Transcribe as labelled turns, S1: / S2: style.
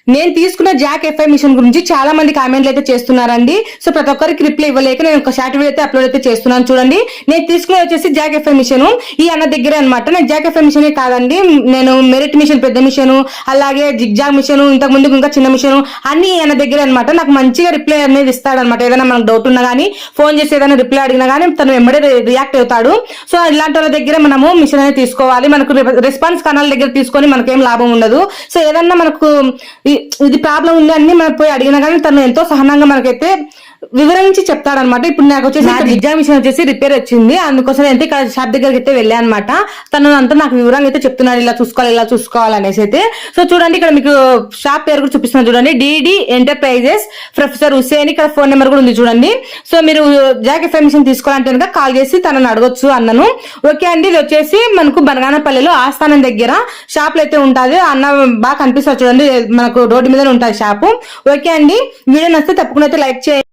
S1: నేను తీసుకున్న Jack FI machine గురించి చాలా మంది కామెంట్లు అయితే చేస్తున్నారండి. సో ప్రతి ఒక్కరికి రిప్లై ఇవ్వలేక నేను ఒక షార్ట్ వీడియో అయితే అప్లోడ్ అయితే చేస్తున్నాను. చూడండి, నేను తీసుకునేది వచ్చేసి జాక్ ఎఫ్ఐ మిషన్ ఈ అన్న దగ్గర అనమాట. నాకు జాక్ ఎఫ్ఐ మిషన్ కాదండి, నేను మెరిట్ మిషన్ పెద్ద మిషన్, అలాగే జిగ్జాగ్ మిషన్, ఇంతకు ముందు ఇంకా చిన్న మిషన్ అన్ని అన్న దగ్గర అనమాట. నాకు మంచిగా రిప్లై అనేది ఇస్తాడనమాట. ఏదైనా మనకు డౌట్ ఉన్నా కానీ ఫోన్ చేసి ఏదైనా రిప్లై అడిగినా కానీ తను వెంబడే రియాక్ట్ అవుతాడు. సో ఇలాంటి వాళ్ళ దగ్గర మనము మిషన్ అనేది తీసుకోవాలి. మనకు రెస్పాన్స్ కనాల దగ్గర తీసుకొని మనకేం లాభం ఉండదు. సో ఏదన్నా మనకు ఇది ప్రాబ్లం ఉంది అని మనం పోయి అడిగినా కానీ తను ఎంతో సహనంగా మనకైతే వివరించి చెప్తాడనమాట. ఇప్పుడు నాకు వచ్చేసి జిగ్జాగ్ మిషన్ వచ్చేసి రిపేర్ వచ్చింది, అందుకోసం అయితే ఇక్కడ షాప్ దగ్గరికి అయితే వెళ్ళా అనమాట. తను అంతా నాకు వివరంగా అయితే చెప్తున్నాడు, ఇలా చూసుకోవాలి అనేసి అయితే. సో చూడండి, ఇక్కడ మీకు షాప్ పేరు కూడా చూపిస్తున్నాను చూడండి, డిడి ఎంటర్ప్రైజెస్ ప్రొఫెసర్ హుసేన్. ఇక్కడ ఫోన్ నెంబర్ కూడా ఉంది చూడండి. సో మీరు జాక్ ఎఫ్ఐ మిషన్ తీసుకోవాలంటే కనుక కాల్ చేసి తనని అడగొచ్చు అన్నను. ఓకే అండి, ఇది వచ్చేసి మనకు బనగానపల్లిలో ఆస్థానం దగ్గర షాప్ అయితే ఉంటుంది. అన్న బాగా కనిపిస్తుంది చూడండి, మనకు రోడ్డు మీద ఉంటుంది షాపు. ఓకే అండి, వీడియో నచ్చితే తప్పకుండా అయితే లైక్ చేయండి.